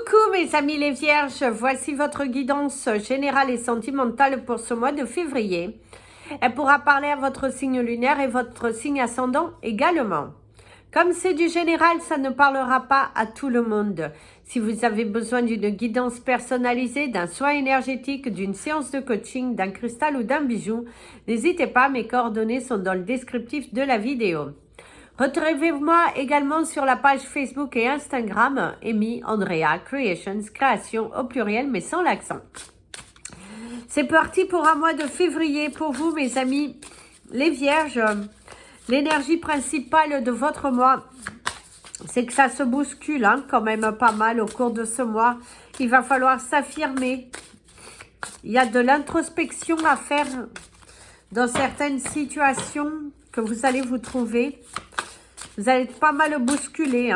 Coucou mes amis les vierges, voici votre guidance générale et sentimentale pour ce mois de février. Elle pourra parler à votre signe lunaire et votre signe ascendant également. Comme c'est du général, ça ne parlera pas à tout le monde. Si vous avez besoin d'une guidance personnalisée, d'un soin énergétique, d'une séance de coaching, d'un cristal ou d'un bijou, n'hésitez pas, mes coordonnées sont dans le descriptif de la vidéo. Retrouvez-moi également sur la page Facebook et Instagram, Amy Andrea Creations, création au pluriel mais sans l'accent. C'est parti pour un mois de février pour vous mes amis les vierges. L'énergie principale de votre mois, c'est que ça se bouscule quand même pas mal au cours de ce mois. Il va falloir s'affirmer. Il y a de l'introspection à faire dans certaines situations que vous allez vous trouver. Vous allez être pas mal bousculer,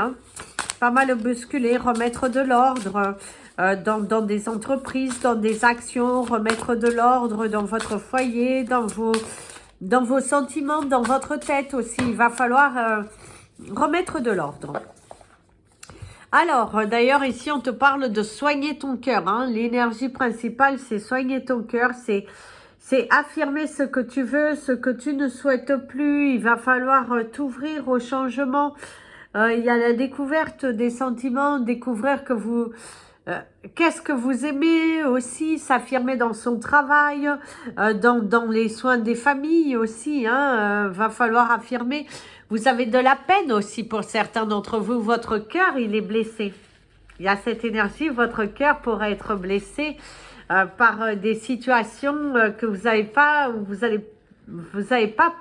pas mal bousculer, remettre de l'ordre dans des entreprises, dans des actions, remettre de l'ordre dans votre foyer, dans vos sentiments, dans votre tête aussi. Il va falloir remettre de l'ordre. Alors, d'ailleurs, ici, on te parle de soigner ton cœur. L'énergie principale, c'est soigner ton cœur, c'est affirmer ce que tu veux, ce que tu ne souhaites plus. Il va falloir t'ouvrir au changement. Il y a la découverte des sentiments, découvrir que vous... qu'est-ce que vous aimez aussi, s'affirmer dans son travail, dans les soins des familles aussi. Va falloir affirmer. Vous avez de la peine aussi pour certains d'entre vous. Votre cœur, il est blessé. Il y a cette énergie, votre cœur pourrait être blessé par des situations que vous n'avez pas, vous avez pas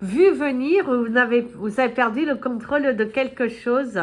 vu venir, ou vous avez perdu le contrôle de quelque chose,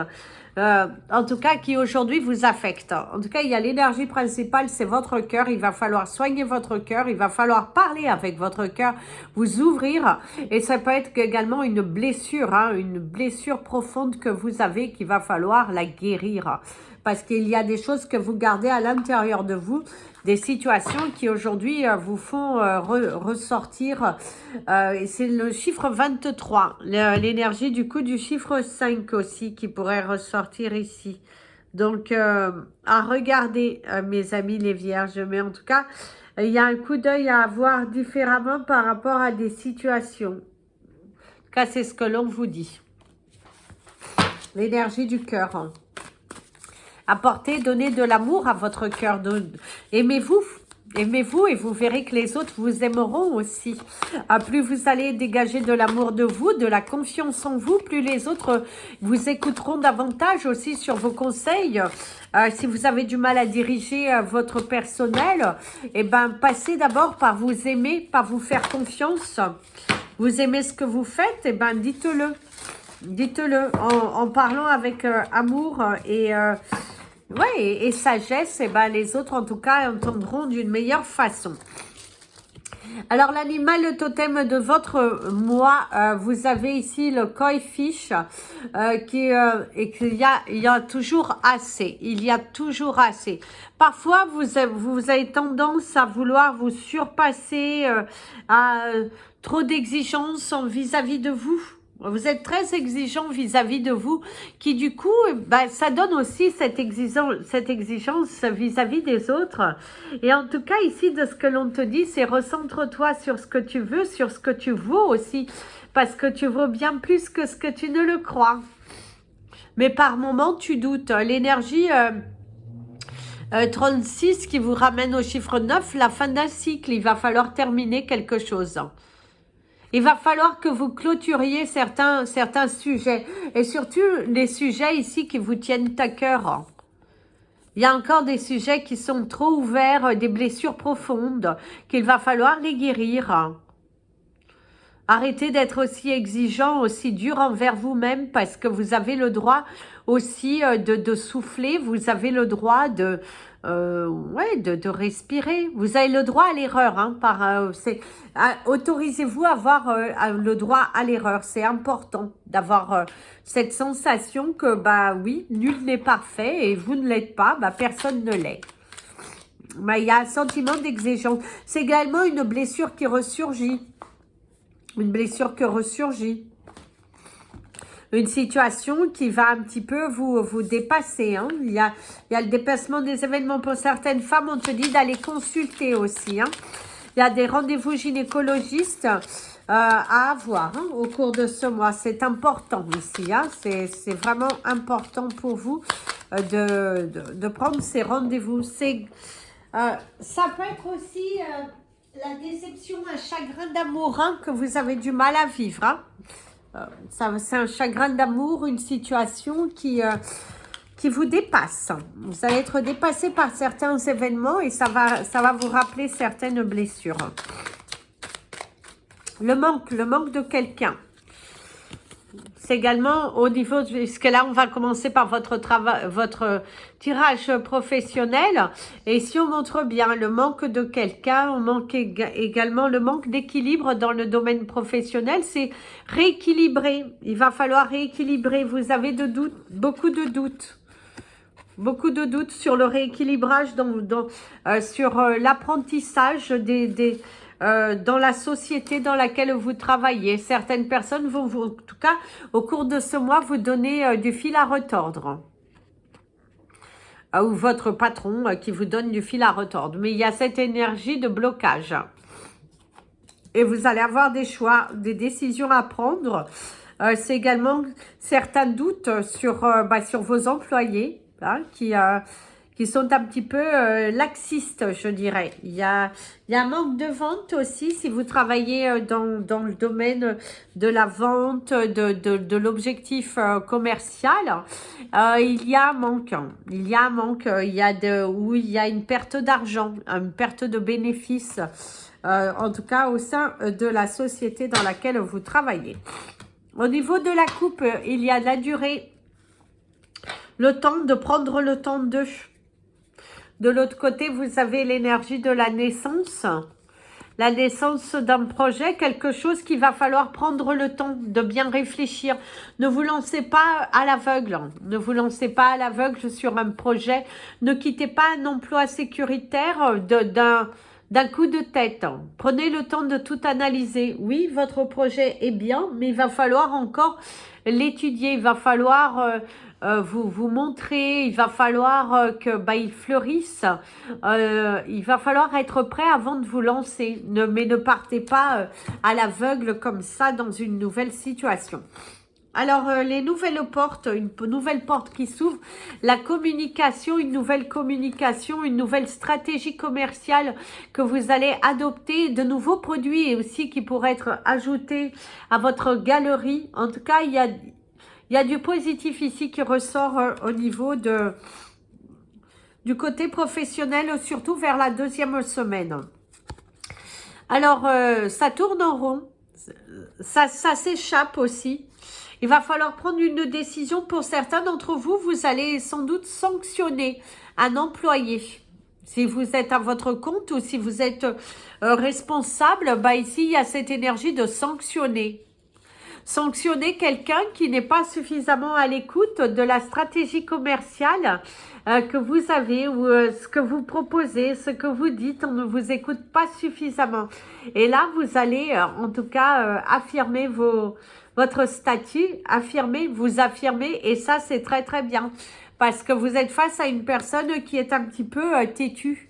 en tout cas qui aujourd'hui vous affecte. En tout cas, il y a l'énergie principale, c'est votre cœur. Il va falloir soigner votre cœur, il va falloir parler avec votre cœur, vous ouvrir, et ça peut être également une blessure profonde que vous avez, qu'il va falloir la guérir. Parce qu'il y a des choses que vous gardez à l'intérieur de vous, des situations qui aujourd'hui vous font ressortir. C'est le chiffre 23, l'énergie du coup du chiffre 5 aussi qui pourrait ressortir ici. Donc, à regarder, mes amis les vierges. Mais en tout cas, il y a un coup d'œil à avoir différemment par rapport à des situations. En tout cas, c'est ce que l'on vous dit. L'énergie du cœur. Apportez, donnez de l'amour à votre cœur. Aimez-vous. Aimez-vous et vous verrez que les autres vous aimeront aussi. Plus vous allez dégager de l'amour de vous, de la confiance en vous, plus les autres vous écouteront davantage aussi sur vos conseils. Si vous avez du mal à diriger votre personnel, passez d'abord par vous aimer, par vous faire confiance. Vous aimez ce que vous faites, dites-le. Dites-le en parlant avec amour et sagesse, les autres en tout cas entendront d'une meilleure façon. Alors l'animal totem de votre mois, vous avez ici le koi fish et qu'il y a toujours assez. Il y a toujours assez. Parfois vous avez tendance à vouloir vous surpasser à trop d'exigences vis-à-vis de vous. Vous êtes très exigeant vis-à-vis de vous, qui du coup, ça donne aussi cette exigence vis-à-vis des autres. Et en tout cas, ici, de ce que l'on te dit, c'est recentre-toi sur ce que tu veux, sur ce que tu vaux aussi, parce que tu vaux bien plus que ce que tu ne le crois. Mais par moments, tu doutes. L'énergie 36 qui vous ramène au chiffre 9, la fin d'un cycle, il va falloir terminer quelque chose. Il va falloir que vous clôturiez certains sujets. Et surtout, les sujets ici qui vous tiennent à cœur. Il y a encore des sujets qui sont trop ouverts, des blessures profondes, qu'il va falloir les guérir. Arrêtez d'être aussi exigeant, aussi dur envers vous-même, parce que vous avez le droit aussi de souffler. Vous avez le droit de respirer. Vous avez le droit à l'erreur. Autorisez-vous à avoir le droit à l'erreur. C'est important d'avoir cette sensation que, oui, nul n'est parfait et vous ne l'êtes pas, personne ne l'est. Il y a un sentiment d'exigence. C'est également une blessure qui ressurgit. Une blessure qui ressurgit. une situation qui va un petit peu vous dépasser. Hein. Il y a le dépassement des événements. Pour certaines femmes, on te dit d'aller consulter aussi. Hein. Il y a des rendez-vous gynécologistes à avoir hein, au cours de ce mois. C'est important ici. Hein. C'est vraiment important pour vous de prendre ces rendez-vous. Ça peut être aussi la déception, un chagrin d'amour hein, que vous avez du mal à vivre. Hein. C'est un chagrin d'amour, une situation qui vous dépasse. Vous allez être dépassé par certains événements et ça va vous rappeler certaines blessures. Le manque de quelqu'un. C'est également au niveau, parce que là on va commencer par votre tirage professionnel, et si on montre bien le manque de quelqu'un, on manque également le manque d'équilibre dans le domaine professionnel, c'est rééquilibrer, il va falloir rééquilibrer, vous avez beaucoup de doutes. Beaucoup de doutes sur le rééquilibrage, sur l'apprentissage dans la société dans laquelle vous travaillez. Certaines personnes vont, en tout cas, au cours de ce mois, vous donner du fil à retordre. Ou votre patron qui vous donne du fil à retordre. Mais il y a cette énergie de blocage. Et vous allez avoir des choix, des décisions à prendre. C'est également certains doutes sur vos employés. Hein, qui sont un petit peu laxistes, je dirais. Il y a un manque de vente aussi, si vous travaillez dans le domaine de la vente, de l'objectif commercial. Il y a un manque. Il y a un manque. Il y a une perte d'argent, une perte de bénéfices, en tout cas au sein de la société dans laquelle vous travaillez. Au niveau de la coupe, il y a la durée. Le temps de prendre le temps de. De l'autre côté, vous avez l'énergie de la naissance. La naissance d'un projet, quelque chose qu'il va falloir prendre le temps de bien réfléchir. Ne vous lancez pas à l'aveugle. Ne vous lancez pas à l'aveugle sur un projet. Ne quittez pas un emploi sécuritaire d'un coup de tête. Prenez le temps de tout analyser. Oui, votre projet est bien, mais il va falloir encore l'étudier. Il va falloir vous montrer. Il va falloir il fleurisse. Il va falloir être prêt avant de vous lancer. Mais ne partez pas à l'aveugle comme ça dans une nouvelle situation. Alors, les nouvelles portes, une nouvelle porte qui s'ouvre, la communication, une nouvelle communication, une nouvelle stratégie commerciale que vous allez adopter, de nouveaux produits et aussi qui pourraient être ajoutés à votre galerie. En tout cas, il y a du positif ici qui ressort au niveau du côté professionnel, surtout vers la deuxième semaine. Alors, ça tourne en rond, ça s'échappe aussi. Il va falloir prendre une décision. Pour certains d'entre vous, vous allez sans doute sanctionner un employé. Si vous êtes à votre compte ou si vous êtes responsable, ici, il y a cette énergie de sanctionner. Sanctionner quelqu'un qui n'est pas suffisamment à l'écoute de la stratégie commerciale que vous avez ou ce que vous proposez, ce que vous dites, on ne vous écoute pas suffisamment. Et là, vous allez en tout cas affirmer votre statut, vous affirmer, et ça c'est très très bien, parce que vous êtes face à une personne qui est un petit peu têtue,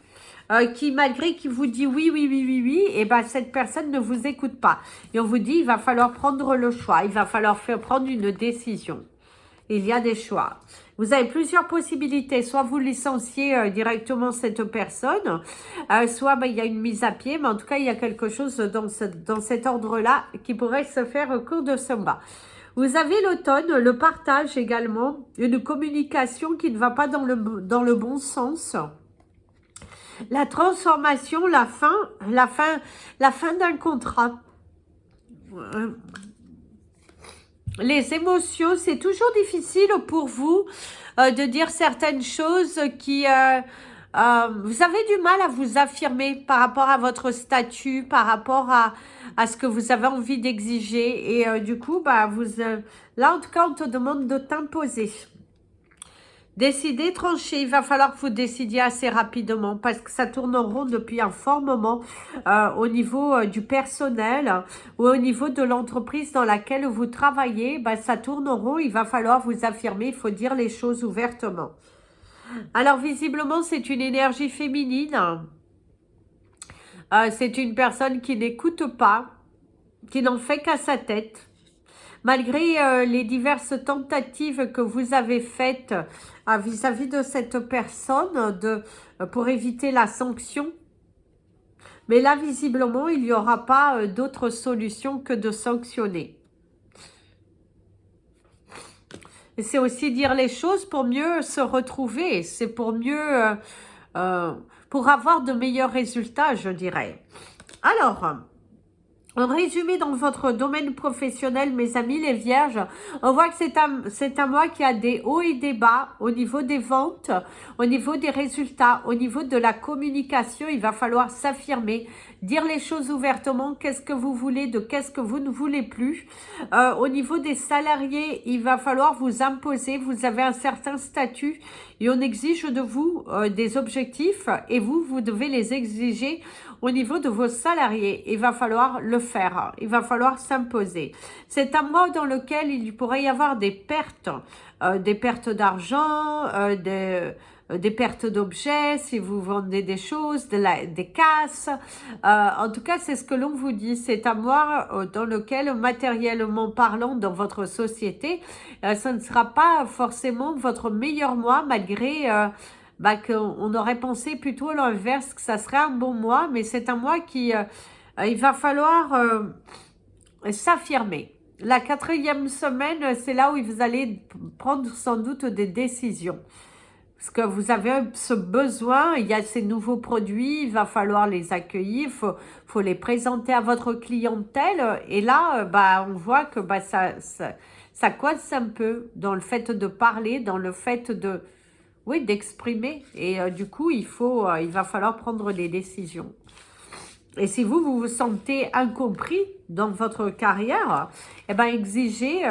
qui malgré qui vous dit oui, et cette personne ne vous écoute pas. Et on vous dit, il va falloir prendre le choix, il va falloir prendre une décision. Il y a des choix. Vous avez plusieurs possibilités. Soit vous licenciez directement cette personne, soit il y a une mise à pied, mais en tout cas, il y a quelque chose dans cet ordre-là qui pourrait se faire au cours de ce mois. Vous avez l'automne, le partage également, une communication qui ne va pas dans le bon sens. La transformation, la fin d'un contrat. Les émotions, c'est toujours difficile pour vous de dire certaines choses qui... vous avez du mal à vous affirmer par rapport à votre statut, par rapport à ce que vous avez envie d'exiger. Et du coup, là, en tout cas, on te demande de t'imposer. Décidez, tranchez, il va falloir que vous décidiez assez rapidement parce que ça tourne en rond depuis un fort moment au niveau du personnel ou au niveau de l'entreprise dans laquelle vous travaillez. Ben, ça tourne en rond, il va falloir vous affirmer, il faut dire les choses ouvertement. Alors visiblement, c'est une énergie féminine. C'est une personne qui n'écoute pas, qui n'en fait qu'à sa tête. Malgré les diverses tentatives que vous avez faites vis-à-vis de cette personne pour éviter la sanction, mais là, visiblement, il n'y aura pas d'autre solution que de sanctionner. Et c'est aussi dire les choses pour mieux se retrouver, c'est pour mieux, pour avoir de meilleurs résultats, je dirais. Alors, en résumé, dans votre domaine professionnel, mes amis les vierges, on voit que c'est un mois qui a des hauts et des bas au niveau des ventes, au niveau des résultats, au niveau de la communication. Il va falloir s'affirmer, dire les choses ouvertement, qu'est-ce que vous voulez, de qu'est-ce que vous ne voulez plus. Au niveau des salariés, il va falloir vous imposer, vous avez un certain statut et on exige de vous des objectifs et vous devez les exiger au niveau de vos salariés. Il va falloir le faire, il va falloir s'imposer. C'est un mois dans lequel il pourrait y avoir des pertes d'argent, des pertes d'objets, si vous vendez des choses, des casses. En tout cas, c'est ce que l'on vous dit. C'est un mois dans lequel, matériellement parlant, dans votre société, ce ne sera pas forcément votre meilleur mois, malgré qu'on aurait pensé plutôt l'inverse, que ça serait un bon mois, mais c'est un mois qui, il va falloir s'affirmer. La 4e semaine, c'est là où vous allez prendre sans doute des décisions. Parce que vous avez ce besoin, il y a ces nouveaux produits, il va falloir les accueillir, faut les présenter à votre clientèle. Et là, on voit que ça coince un peu dans le fait de parler, dans le fait d'exprimer. Et du coup, il va falloir prendre des décisions. Et si vous vous sentez incompris dans votre carrière, exigez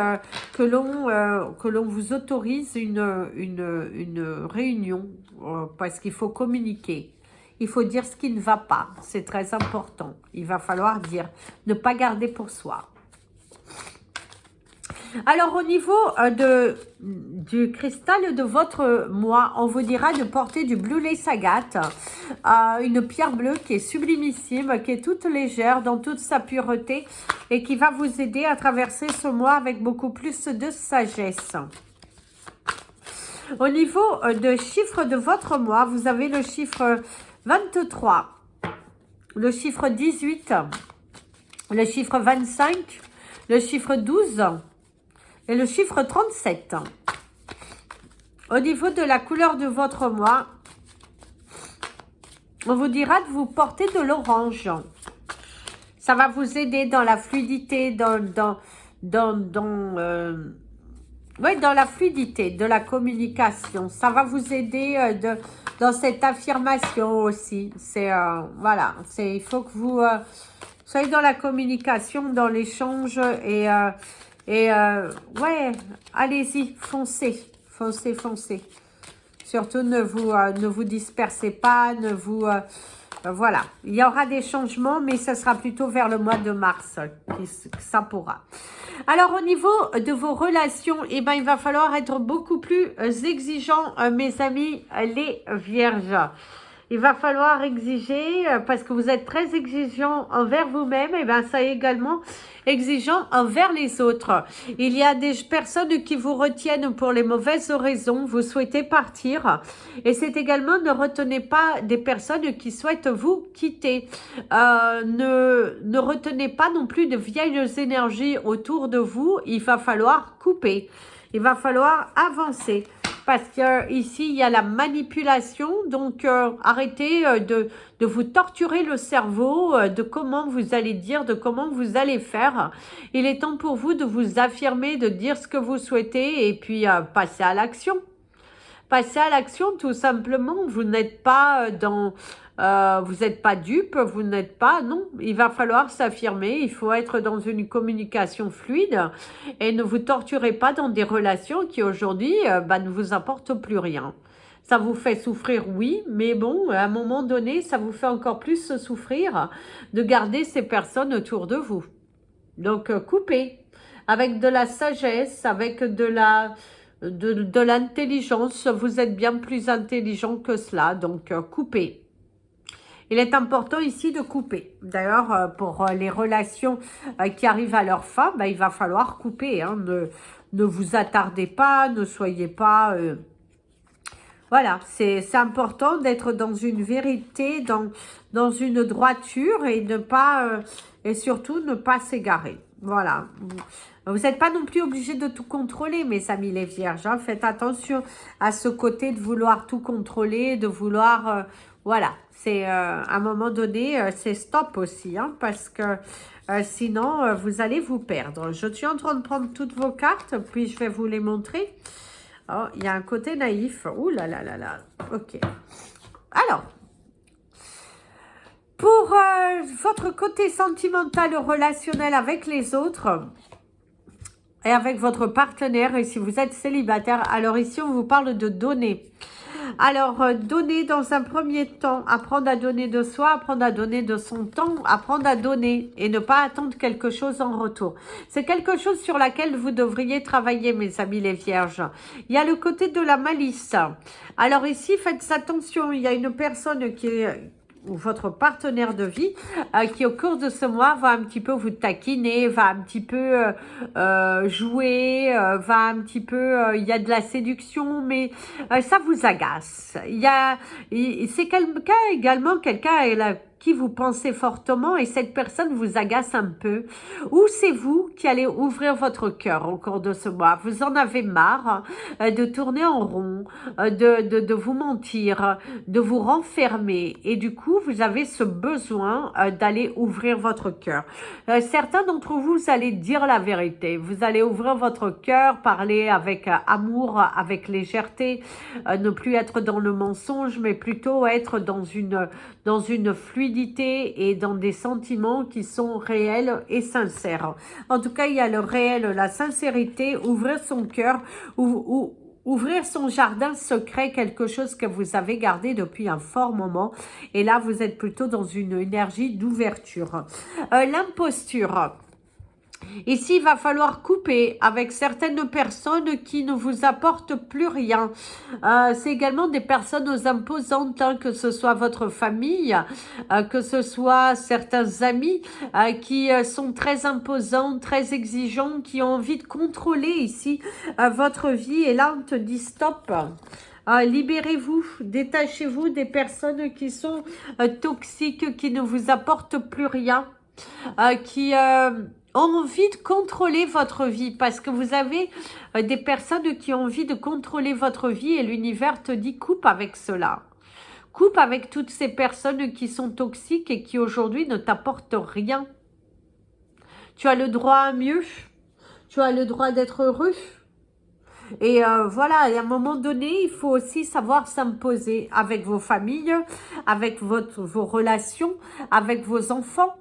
que l'on vous autorise une réunion parce qu'il faut communiquer. Il faut dire ce qui ne va pas. C'est très important. Il va falloir dire, ne pas garder pour soi. Alors, au niveau du cristal de votre mois, on vous dira de porter du Blue Lace Agate, une pierre bleue qui est sublimissime, qui est toute légère dans toute sa pureté et qui va vous aider à traverser ce mois avec beaucoup plus de sagesse. Au niveau de chiffre de votre mois, vous avez le chiffre 23, le chiffre 18, le chiffre 25, le chiffre 12 et le chiffre 37. Au niveau de la couleur de votre mois, on vous dira de vous porter de l'orange. Ça va vous aider dans la fluidité, dans la fluidité de la communication. Ça va vous aider dans cette affirmation aussi. Voilà, il faut que vous soyez dans la communication, dans l'échange ouais, allez-y, foncez. Surtout, ne vous dispersez pas, voilà. Il y aura des changements, mais ça sera plutôt vers le mois de mars que ça pourra. Alors, au niveau de vos relations, il va falloir être beaucoup plus exigeant, mes amis, les vierges. Il va falloir exiger, parce que vous êtes très exigeant envers vous-même, ça est également exigeant envers les autres. Il y a des personnes qui vous retiennent pour les mauvaises raisons, vous souhaitez partir. Et c'est également, ne retenez pas des personnes qui souhaitent vous quitter. Ne retenez pas non plus de vieilles énergies autour de vous, il va falloir couper. Il va falloir avancer. Parce qu'ici, il y a la manipulation, donc arrêtez de vous torturer le cerveau, de comment vous allez dire, de comment vous allez faire. Il est temps pour vous de vous affirmer, de dire ce que vous souhaitez et puis passer à l'action. passez à l'action tout simplement. Vous n'êtes pas vous n'êtes pas dupe, vous n'êtes pas, non, il va falloir s'affirmer, il faut être dans une communication fluide et ne vous torturez pas dans des relations qui aujourd'hui ne vous apportent plus rien. Ça vous fait souffrir, oui, mais bon, à un moment donné, ça vous fait encore plus souffrir de garder ces personnes autour de vous. Donc, coupez avec de la sagesse, avec de l'intelligence. Vous êtes bien plus intelligent que cela, donc coupez. Il est important ici de couper. D'ailleurs, pour les relations qui arrivent à leur fin, il va falloir couper. Hein. Ne vous attardez pas, ne soyez pas... Voilà, c'est important d'être dans une vérité, dans une droiture et ne pas et surtout ne pas s'égarer. Voilà. Vous n'êtes pas non plus obligé de tout contrôler, mes amis les vierges. Hein. Faites attention à ce côté de vouloir tout contrôler, de vouloir... voilà, c'est à un moment donné, c'est stop aussi, hein, parce que sinon, vous allez vous perdre. Je suis en train de prendre toutes vos cartes, puis je vais vous les montrer. Oh, il y a un côté naïf. Ouh là là là là. Ok. Alors, pour votre côté sentimental relationnel avec les autres et avec votre partenaire, et si vous êtes célibataire, alors ici on vous parle de donner. Alors, donner dans un premier temps, apprendre à donner de soi, apprendre à donner de son temps, apprendre à donner et ne pas attendre quelque chose en retour. C'est quelque chose sur laquelle vous devriez travailler, mes amis les vierges. Il y a le côté de la malice. Alors ici, faites attention, il y a une personne qui est... ou votre partenaire de vie qui au cours de ce mois va un petit peu vous taquiner, va un petit peu jouer, va un petit peu, il y a de la séduction, mais ça vous agace. C'est quelqu'un également, qui vous pensez fortement et cette personne vous agace un peu, ou c'est vous qui allez ouvrir votre cœur au cours de ce mois. Vous en avez marre de tourner en rond, de vous mentir, de vous renfermer et du coup, vous avez ce besoin d'aller ouvrir votre cœur. Certains d'entre vous, vous allez dire la vérité. Vous allez ouvrir votre cœur, parler avec amour, avec légèreté, ne plus être dans le mensonge, mais plutôt être dans une fluidité et dans des sentiments qui sont réels et sincères. En tout cas, il y a le réel, la sincérité, ouvrir son cœur, ouvrir son jardin secret, quelque chose que vous avez gardé depuis un fort moment. Et là, vous êtes plutôt dans une énergie d'ouverture. L'imposture. Ici, il va falloir couper avec certaines personnes qui ne vous apportent plus rien. C'est également des personnes imposantes, hein, que ce soit votre famille, que ce soit certains amis qui sont très imposants, très exigeants, qui ont envie de contrôler ici votre vie. Et là, on te dit stop. Libérez-vous, détachez-vous des personnes qui sont toxiques, qui ne vous apportent plus rien, qui... ont envie de contrôler votre vie parce que vous avez des personnes qui ont envie de contrôler votre vie et l'univers te dit coupe avec cela. Coupe avec toutes ces personnes qui sont toxiques et qui aujourd'hui ne t'apportent rien. Tu as le droit à mieux. Tu as le droit d'être heureux. Et voilà, à un moment donné, il faut aussi savoir s'imposer avec vos familles, avec vos relations, avec vos enfants.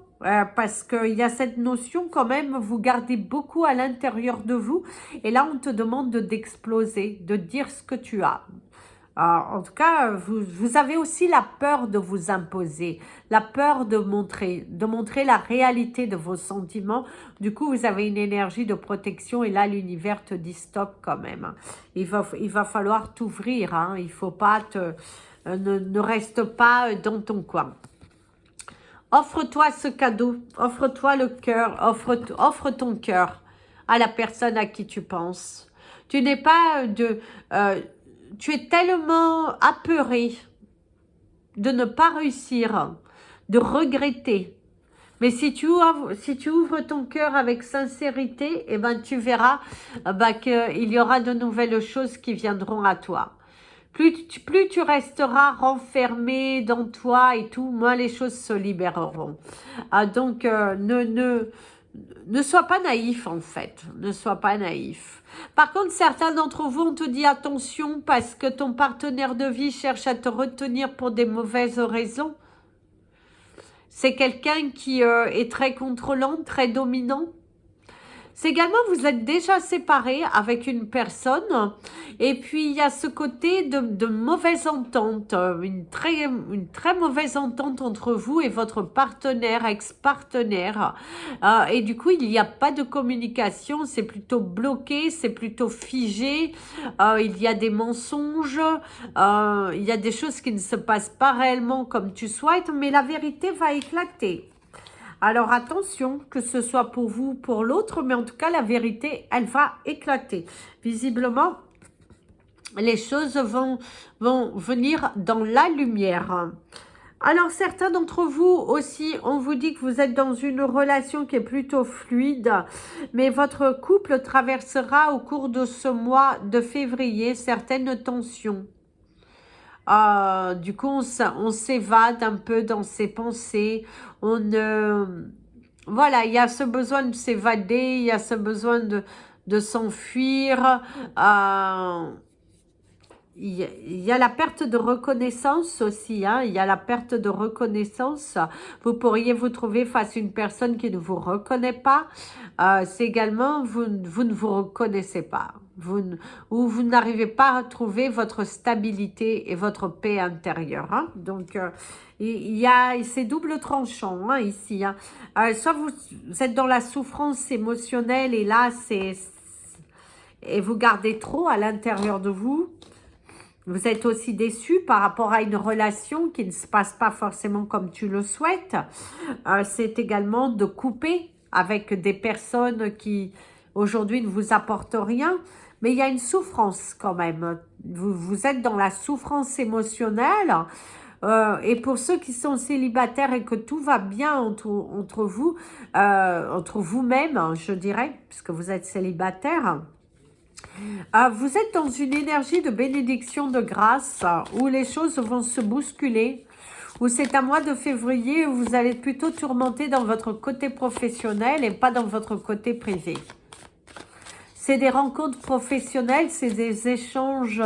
Parce qu'il y a cette notion quand même, vous gardez beaucoup à l'intérieur de vous. Et là, on te demande d'exploser, de dire ce que tu as. En tout cas, vous avez aussi la peur de vous imposer, la peur de montrer la réalité de vos sentiments. Du coup, vous avez une énergie de protection et là, l'univers te dit stop quand même. Il va falloir t'ouvrir, hein. Il ne faut pas ne reste pas dans ton coin. Offre-toi ce cadeau, offre-toi le cœur, offre ton cœur à la personne à qui tu penses. Tu n'es pas tu es tellement apeuré de ne pas réussir, de regretter. Mais si tu ouvres ton cœur avec sincérité, eh ben, tu verras qu'il y aura de nouvelles choses qui viendront à toi. Plus tu resteras renfermé dans toi et tout, moins les choses se libéreront. Donc, ne sois pas naïf en fait, ne sois pas naïf. Par contre, certains d'entre vous, on te dit attention parce que ton partenaire de vie cherche à te retenir pour des mauvaises raisons. C'est quelqu'un qui est très contrôlant, très dominant. C'est également, vous êtes déjà séparés avec une personne et puis il y a ce côté de mauvaise entente, une très mauvaise entente entre vous et votre partenaire, ex-partenaire. Et du coup, il n'y a pas de communication, c'est plutôt bloqué, c'est plutôt figé, il y a des mensonges, il y a des choses qui ne se passent pas réellement comme tu souhaites, mais la vérité va éclater. Alors attention, que ce soit pour vous ou pour l'autre, mais en tout cas, la vérité, elle va éclater. Visiblement, les choses vont venir dans la lumière. Alors, certains d'entre vous aussi, on vous dit que vous êtes dans une relation qui est plutôt fluide, mais votre couple traversera au cours de ce mois de février certaines tensions. Du coup, on s'évade un peu dans ses pensées. Voilà, il y a ce besoin de s'évader, il y a ce besoin de s'enfuir. Il y a la perte de reconnaissance aussi, hein. Il y a la perte de reconnaissance. Vous pourriez vous trouver face à une personne qui ne vous reconnaît pas. C'est également, vous ne vous reconnaissez pas. Ou vous n'arrivez pas à trouver votre stabilité et votre paix intérieure. Hein. Donc, il y a c'est double tranchant hein, ici. Hein. Soit vous êtes dans la souffrance émotionnelle et là, et vous gardez trop à l'intérieur de vous. Vous êtes aussi déçu par rapport à une relation qui ne se passe pas forcément comme tu le souhaites. C'est également de couper avec des personnes qui aujourd'hui ne vous apportent rien. Mais il y a une souffrance quand même. Vous êtes dans la souffrance émotionnelle. Et pour ceux qui sont célibataires et que tout va bien entre vous, entre vous-même, je dirais, puisque vous êtes célibataire, vous êtes dans une énergie de bénédiction, de grâce, où les choses vont se bousculer, où c'est un mois de février où vous allez être plutôt tourmenté dans votre côté professionnel et pas dans votre côté privé. C'est des rencontres professionnelles, c'est des échanges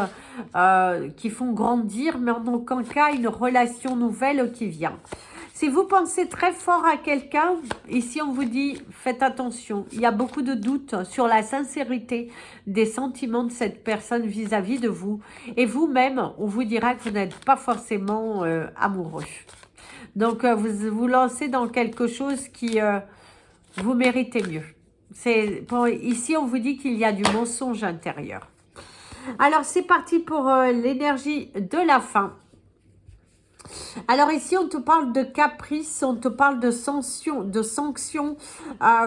qui font grandir, mais en aucun cas une relation nouvelle qui vient. Si vous pensez très fort à quelqu'un, ici on vous dit, faites attention. Il y a beaucoup de doutes sur la sincérité des sentiments de cette personne vis-à-vis de vous. Et vous-même, on vous dira que vous n'êtes pas forcément amoureux. Donc, vous vous lancez dans quelque chose qui vous méritez mieux. Ici, on vous dit qu'il y a du mensonge intérieur. Alors, c'est parti pour l'énergie de la fin. Alors ici, on te parle de caprice, on te parle de sanctions.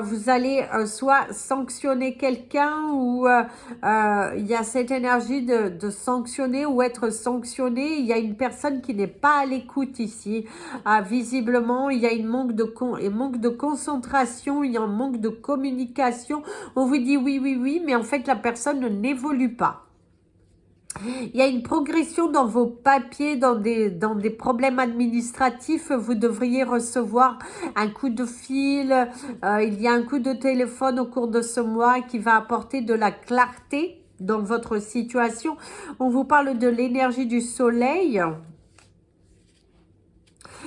Vous allez soit sanctionner quelqu'un ou il y a cette énergie de sanctionner ou être sanctionné. Il y a une personne qui n'est pas à l'écoute ici. Visiblement, il y a un manque de concentration, il y a un manque de communication. On vous dit oui, oui, oui, mais en fait, la personne n'évolue pas. Il y a une progression dans vos papiers, dans des problèmes administratifs. Vous devriez recevoir un coup de fil. Il y a un coup de téléphone au cours de ce mois qui va apporter de la clarté dans votre situation. On vous parle de l'énergie du soleil.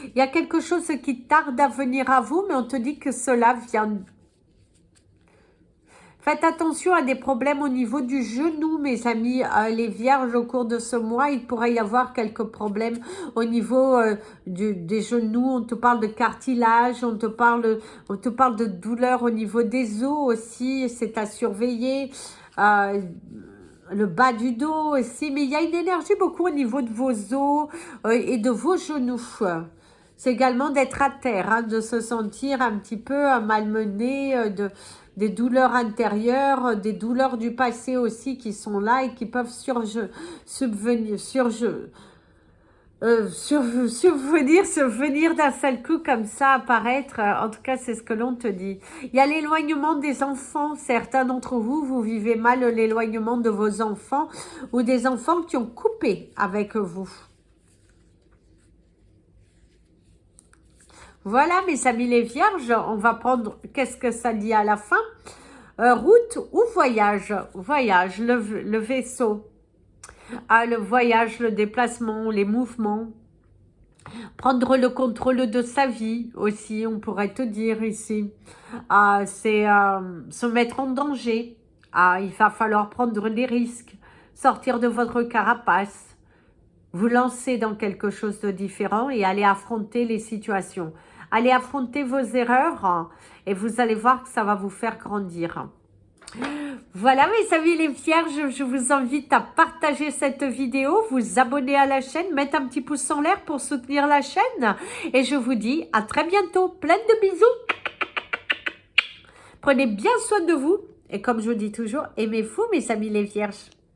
Il y a quelque chose qui tarde à venir à vous, mais on te dit que cela vient. Faites attention à des problèmes au niveau du genou, mes amis, les vierges, au cours de ce mois. Il pourrait y avoir quelques problèmes au niveau des genoux. On te parle de cartilage, on te parle de douleur au niveau des os aussi. C'est à surveiller. Le bas du dos aussi. Mais il y a une énergie beaucoup au niveau de vos os et de vos genoux. C'est également d'être à terre, hein, de se sentir un petit peu malmené, des douleurs intérieures, des douleurs du passé aussi qui sont là et qui peuvent survenir d'un seul coup comme ça, apparaître. En tout cas, c'est ce que l'on te dit. Il y a l'éloignement des enfants. Certains d'entre vous, vous vivez mal l'éloignement de vos enfants ou des enfants qui ont coupé avec vous. Voilà, mes amis les vierges, on va prendre, qu'est-ce que ça dit à la fin? Route ou voyage? Voyage, le vaisseau. Ah, le voyage, le déplacement, les mouvements. Prendre le contrôle de sa vie aussi, on pourrait te dire ici. C'est se mettre en danger. Il va falloir prendre des risques, sortir de votre carapace, vous lancer dans quelque chose de différent et aller affronter les situations. Allez affronter vos erreurs et vous allez voir que ça va vous faire grandir. Voilà mes amis les vierges, je vous invite à partager cette vidéo, vous abonner à la chaîne, mettre un petit pouce en l'air pour soutenir la chaîne. Et je vous dis à très bientôt, plein de bisous. Prenez bien soin de vous et comme je vous dis toujours, aimez-vous mes amis les vierges.